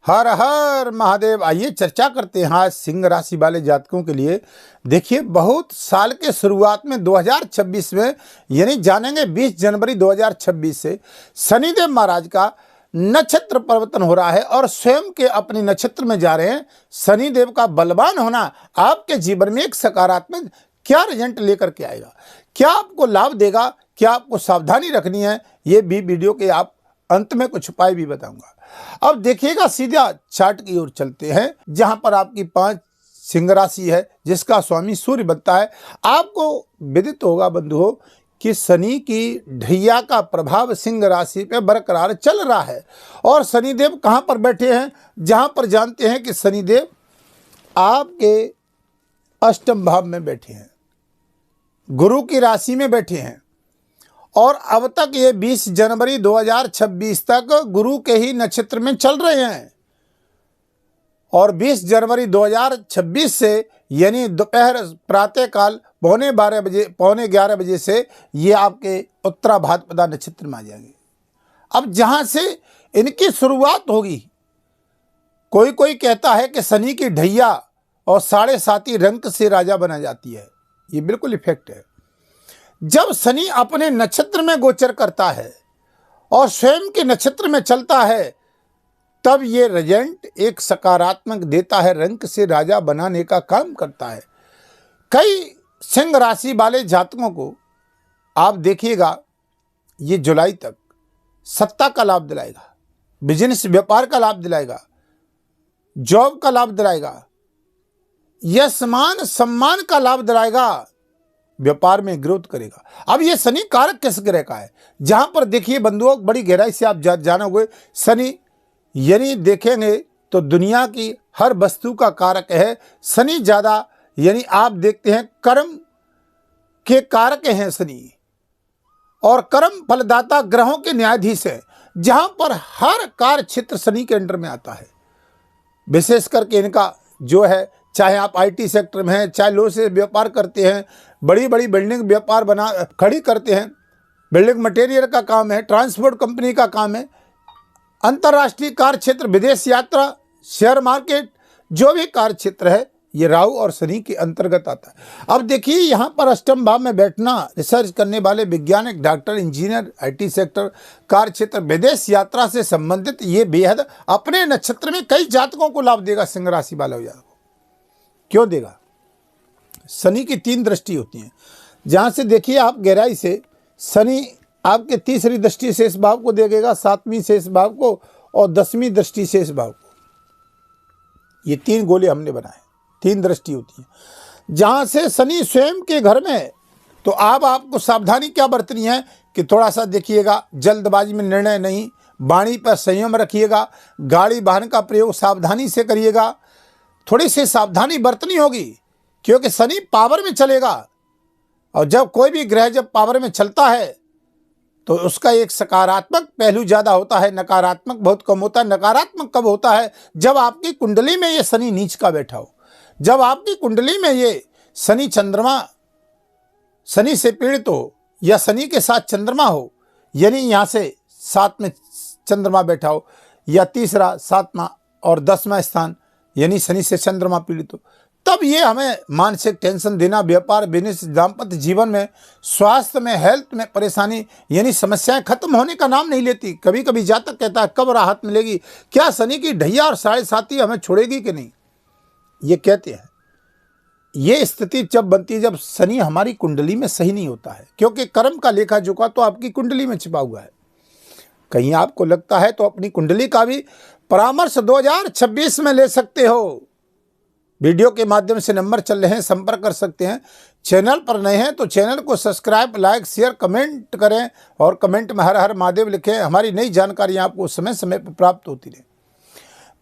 हर हर महादेव। आइए चर्चा करते हैं आज सिंह राशि वाले जातकों के लिए। देखिए, बहुत साल के शुरुआत में 2026 में यानी जानेंगे 20 जनवरी 2026 से शनिदेव महाराज का नक्षत्र परिवर्तन हो रहा है और स्वयं के अपने नक्षत्र में जा रहे हैं। शनिदेव का बलवान होना आपके जीवन में एक सकारात्मक क्या रिजल्ट लेकर के आएगा, क्या आपको लाभ देगा, क्या आपको सावधानी रखनी है, ये भी वीडियो के आप अंत में कुछ उपाय भी बताऊंगा। अब देखिएगा, सीधा चार्ट की ओर चलते हैं जहां पर आपकी 5 सिंह राशि है जिसका स्वामी सूर्य बनता है। आपको विदित होगा बंधुओं कि शनि की ढैया का प्रभाव सिंह राशि पे बरकरार चल रहा है और शनिदेव कहां पर बैठे हैं, जहां पर जानते हैं कि शनिदेव आपके अष्टम भाव में बैठे हैं, गुरु की राशि में बैठे हैं और अब तक ये 20 जनवरी 2026 तक गुरु के ही नक्षत्र में चल रहे हैं और 20 जनवरी 2026 से यानी दोपहर प्रातः काल पौने 11 बजे से ये आपके उत्तरा भाद्रपदा नक्षत्र में आ जाएंगे। अब जहां से इनकी शुरुआत होगी, कोई कहता है कि शनि की ढैया और 7.5 रंक से राजा बना जाती है। ये बिल्कुल इफेक्ट है। जब शनि अपने नक्षत्र में गोचर करता है और स्वयं के नक्षत्र में चलता है तब ये रिजल्ट एक सकारात्मक देता है, रंक से राजा बनाने का काम करता है। कई सिंह राशि वाले जातकों को आप देखिएगा ये जुलाई तक सत्ता का लाभ दिलाएगा, बिजनेस व्यापार का लाभ दिलाएगा, जॉब का लाभ दिलाएगा, यश मान सम्मान का लाभ दिलाएगा, व्यापार में ग्रोथ करेगा। अब ये शनि कारक किस ग्रह का है, जहां पर देखिए बंधुओं बड़ी गहराई से आप जानोगे। शनि यानी देखेंगे तो दुनिया की हर वस्तु का कारक है। शनि ज्यादा यानी आप देखते हैं कर्म के कारक हैं शनि, और कर्म फलदाता ग्रहों के न्यायाधीश है, जहां पर हर कार्य क्षेत्र शनि के अंडर में आता है। विशेष करके इनका जो है, चाहे आप आईटी सेक्टर में हैं, चाहे लोहे से व्यापार करते हैं, बड़ी बड़ी बिल्डिंग व्यापार बना खड़ी करते हैं, बिल्डिंग मटेरियल का काम है, ट्रांसपोर्ट कंपनी का काम है, अंतर्राष्ट्रीय कार्य क्षेत्र, विदेश यात्रा, शेयर मार्केट, जो भी कार्य क्षेत्र है ये राहु और शनि के अंतर्गत आता है। अब देखिए यहाँ पर अष्टम भाव में बैठना रिसर्च करने वाले वैज्ञानिक, डॉक्टर, इंजीनियर, आईटी सेक्टर, कार्य क्षेत्र, विदेश यात्रा से संबंधित ये बेहद अपने नक्षत्र में कई जातकों को लाभ देगा। सिंह राशि वालों को क्यों देगा? शनि की 3 दृष्टि होती हैं, जहां से देखिए आप गहराई से शनि आपके तीसरी दृष्टि शेष भाव को देगा, 7वीं शेष भाव को और 10वीं दृष्टि शेष भाव को। ये 3 गोले हमने बनाए, 3 दृष्टि होती है जहां से शनि स्वयं के घर में। तो आपको सावधानी क्या बरतनी है कि थोड़ा सा देखिएगा, जल्दबाजी में निर्णय नहीं, वाणी पर संयम रखिएगा, गाड़ी वाहन का प्रयोग सावधानी से करिएगा, थोड़ी सी सावधानी बरतनी होगी क्योंकि शनि पावर में चलेगा और जब कोई भी ग्रह जब पावर में चलता है तो उसका एक सकारात्मक पहलू ज़्यादा होता है, नकारात्मक बहुत कम होता है। नकारात्मक कब होता है? जब आपकी कुंडली में ये शनि नीच का बैठा हो, जब आपकी कुंडली में ये शनि चंद्रमा शनि से पीड़ित हो या शनि के साथ चंद्रमा हो, यानी यहाँ से 7 में चंद्रमा बैठा हो या तीसरा 7वां और 10वां स्थान यानी शनि से चंद्रमा पीड़ित हो, तब ये हमें मानसिक टेंशन देना, व्यापार, बिजनेस, दाम्पत्य जीवन में, स्वास्थ्य में, हेल्थ में परेशानी यानी समस्याएं खत्म होने का नाम नहीं लेती। कभी कभी जातक कहता है कब राहत मिलेगी, क्या शनि की ढैया और 7.5 हमें छोड़ेगी कि नहीं, ये कहते हैं। ये स्थिति जब बनती है जब शनि हमारी कुंडली में सही नहीं होता है, क्योंकि कर्म का लेखा जोखा तो आपकी कुंडली में छिपा हुआ है। कहीं आपको लगता है तो अपनी कुंडली का भी परामर्श 2026 में ले सकते हो। वीडियो के माध्यम से नंबर चल रहे हैं, संपर्क कर सकते हैं। चैनल पर नए हैं तो चैनल को सब्सक्राइब, लाइक, शेयर, कमेंट करें और कमेंट में हर हर महादेव लिखें। हमारी नई जानकारियां आपको समय समय पर प्राप्त होती रहे।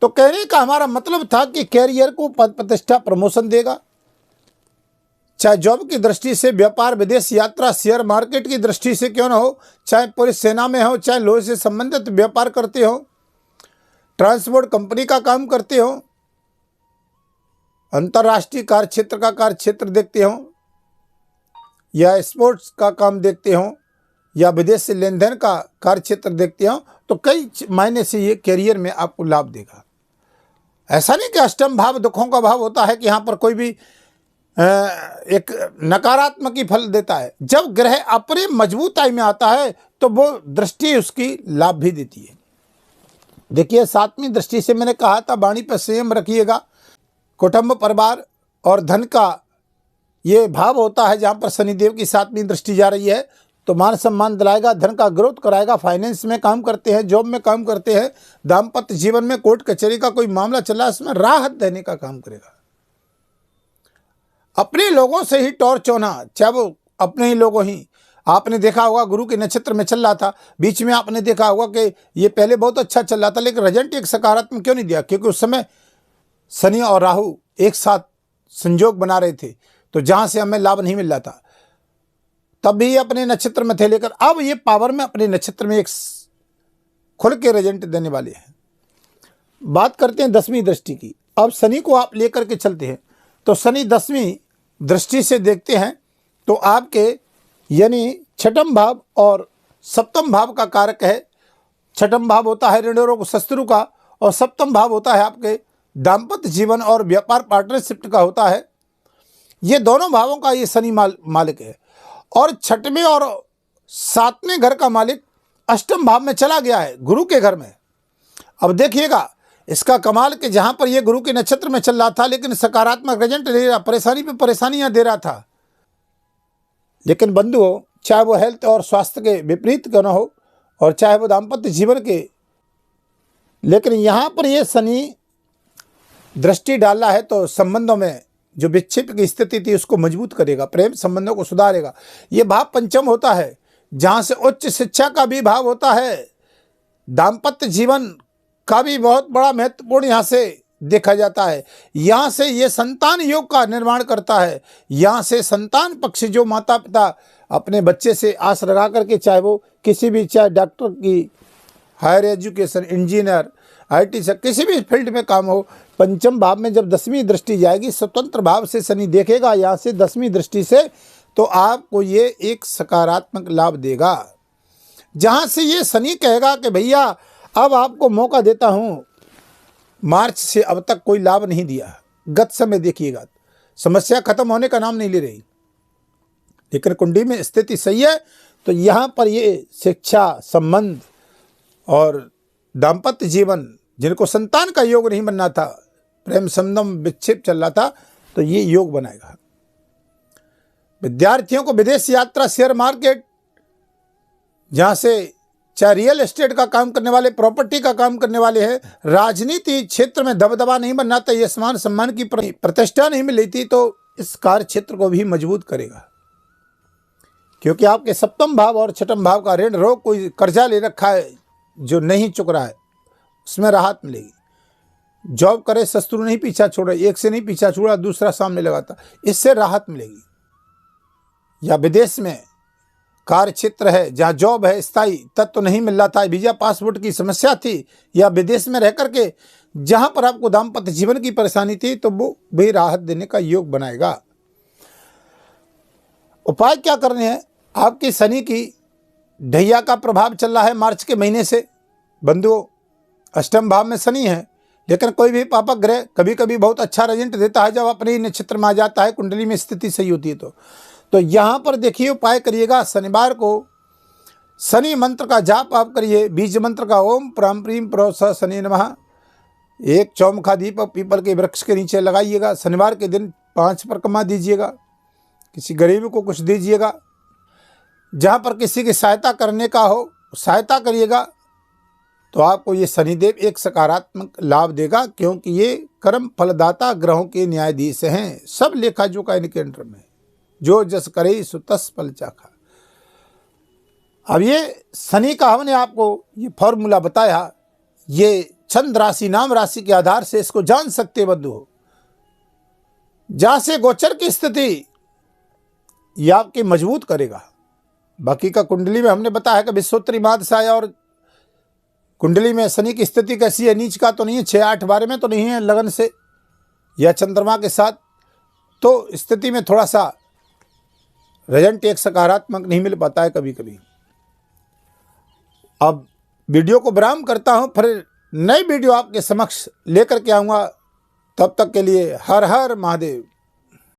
तो कहने का हमारा मतलब था कि कैरियर को पद प्रतिष्ठा, प्रमोशन देगा, चाहे जॉब की दृष्टि से, व्यापार, विदेश यात्रा, शेयर मार्केट की दृष्टि से क्यों ना हो, चाहे पुलिस सेना में हो, चाहे लोहे से संबंधित व्यापार करते हो, ट्रांसपोर्ट कंपनी का काम करते हो, अंतर्राष्ट्रीय कार्य क्षेत्र का कार्य क्षेत्र देखते हो या स्पोर्ट्स का काम देखते हो या विदेश से लेन देन का कार्य क्षेत्र देखते हो, तो कई मायने से ये कैरियर में आपको लाभ देगा। ऐसा नहीं कि अष्टम भाव दुखों का भाव होता है कि यहाँ पर कोई भी एक नकारात्मक ही फल देता है। जब ग्रह अपने मजबूताई में आता है तो वो दृष्टि उसकी लाभ भी देती है। देखिए, 7वीं दृष्टि से मैंने कहा था वाणी पर संयम रखिएगा। कुटुंब, परिवार और धन का ये भाव होता है। जहाँ पर शनिदेव की 7वीं दृष्टि जा रही है तो मान सम्मान दिलाएगा, धन का ग्रोथ कराएगा। फाइनेंस में काम करते हैं, जॉब में काम करते हैं, दाम्पत्य जीवन में कोर्ट कचहरी का कोई मामला चला है, उसमें राहत देने का काम करेगा। अपने लोगों से ही टॉर्च होना, चाहे वो अपने ही लोगों ही। आपने देखा होगा गुरु के नक्षत्र में चल रहा था, बीच में आपने देखा होगा कि ये पहले बहुत अच्छा चल रहा था, लेकिन रिजल्ट एक सकारात्मक क्यों नहीं दिया? क्योंकि उस समय शनि और राहु एक साथ संयोग बना रहे थे, तो जहां से हमें लाभ नहीं मिल रहा था तब भी अपने नक्षत्र में थे। लेकर अब ये पावर में अपने नक्षत्र में एक खुल के रिजल्ट देने वाले हैं। बात करते हैं 10वीं दृष्टि की। अब शनि को आप लेकर के चलते हैं तो शनि 10वीं दृष्टि से देखते हैं तो आपके यानी 6ठम भाव और 7म भाव का कारक है। 6ठम भाव होता है ऋण रोग शत्रु का, और 7म भाव होता है आपके दाम्पत्य जीवन और व्यापार पार्टनरशिप का होता है। ये दोनों भावों का ये शनि मालिक है। और 6वें और 7वें घर का मालिक 8म भाव में चला गया है, गुरु के घर में। अब देखिएगा इसका कमाल कि जहां पर ये गुरु के नक्षत्र में चल रहा था लेकिन सकारात्मक रिजल्ट दे रहा, परेशानी पे परेशानियां दे रहा था। लेकिन बंधुओं, चाहे वो हेल्थ और स्वास्थ्य के विपरीत क्यों न हो और चाहे वो दाम्पत्य जीवन के, लेकिन यहाँ पर ये शनि दृष्टि डाला है तो संबंधों में जो विक्षेप की स्थिति थी उसको मजबूत करेगा, प्रेम संबंधों को सुधारेगा। ये भाव 5म होता है जहाँ से उच्च शिक्षा का भी भाव होता है। दाम्पत्य जीवन का भी बहुत बड़ा महत्वपूर्ण यहाँ से देखा जाता है। यहाँ से ये संतान योग का निर्माण करता है। यहाँ से संतान पक्ष जो माता पिता अपने बच्चे से आस लगा करके, चाहे वो किसी भी, चाहे डॉक्टर की, हायर एजुकेशन, इंजीनियर, IT से किसी भी फील्ड में काम हो, 5म भाव में जब 10वीं दृष्टि जाएगी, स्वतंत्र भाव से शनि देखेगा यहाँ से 10वीं दृष्टि से, तो आपको ये एक सकारात्मक लाभ देगा। जहाँ से ये शनि कहेगा कि भैया अब आपको मौका देता हूँ, मार्च से अब तक कोई लाभ नहीं दिया, गत समय देखिएगा समस्या खत्म होने का नाम नहीं ले रही, लेकिन कुंडली में स्थिति सही है तो यहाँ पर ये शिक्षा, संबंध और दाम्पत्य जीवन, जिनको संतान का योग नहीं बनना था, प्रेम संबंध विक्षेप चल रहा था, तो ये योग बनाएगा। विद्यार्थियों को विदेश यात्रा, शेयर मार्केट, जहाँ से चाहे रियल एस्टेट का काम करने वाले, प्रॉपर्टी का काम करने वाले हैं, राजनीति क्षेत्र में दबदबा नहीं बनना था, ये मान सम्मान की प्रतिष्ठा नहीं मिल रही थी, तो इस कार्य क्षेत्र को भी मजबूत करेगा। क्योंकि आपके 7म भाव और 6ठम भाव का ऋण रोग, कोई कर्जा ले रखा है जो नहीं चुक रहा है, उसमें राहत मिलेगी। जॉब करे, शत्रु नहीं पीछा छोड़ रहा, एक से नहीं पीछा छोड़ा, दूसरा सामने लगाता, इससे राहत मिलेगी। या विदेश में कार्य क्षेत्र है जहाँ जॉब है, स्थायी तत्व तो नहीं मिल रहा था, वीजा पासपोर्ट की समस्या थी, या विदेश में रह करके जहाँ पर आपको दाम्पत्य जीवन की परेशानी थी, तो वो भी राहत देने का योग बनाएगा। उपाय क्या करने हैं? आपकी शनि की ढैया का प्रभाव चल रहा है मार्च के महीने से। बंधुओं, 8म भाव में शनि है, लेकिन कोई भी पापक ग्रह कभी कभी बहुत अच्छा रिजल्ट देता है जब अपने ही नक्षत्र में आ जाता है, कुंडली में स्थिति सही होती है तो यहाँ पर देखिए उपाय करिएगा। शनिवार को शनि मंत्र का जाप आप करिए, बीज मंत्र का ओम प्राम प्रीम प्रो स शनि नमः। एक चौमुखा दीप पीपल के वृक्ष के नीचे लगाइएगा। शनिवार के दिन 5 परिक्रमा दीजिएगा, किसी गरीब को कुछ दीजिएगा। जहाँ पर किसी की सहायता करने का हो, सहायता करिएगा, तो आपको ये शनिदेव एक सकारात्मक लाभ देगा, क्योंकि ये कर्म फलदाता ग्रहों के न्यायाधीश हैं। सब लेखा जोखा इनके अंडर में, जो जस करे सो तस फल चाखा। अब ये शनि का हमने आपको ये फॉर्मूला बताया, ये चंद्र राशि, नाम राशि के आधार से इसको जान सकते बंधु हो। जहां से गोचर की स्थिति ये आपकी मजबूत करेगा। बाकी का कुंडली में हमने बताया कि विश्वोत्तरी माद से आया, और कुंडली में शनि की स्थिति कैसी है, नीच का तो नहीं है, 6, 8, 12 में तो नहीं है, लगन से या चंद्रमा के साथ, तो स्थिति में थोड़ा सा रिजल्ट एक सकारात्मक नहीं मिल पाता है कभी कभी। अब वीडियो को विराम करता हूं, फिर नई वीडियो आपके समक्ष लेकर के आऊँगा। तब तक के लिए हर हर महादेव।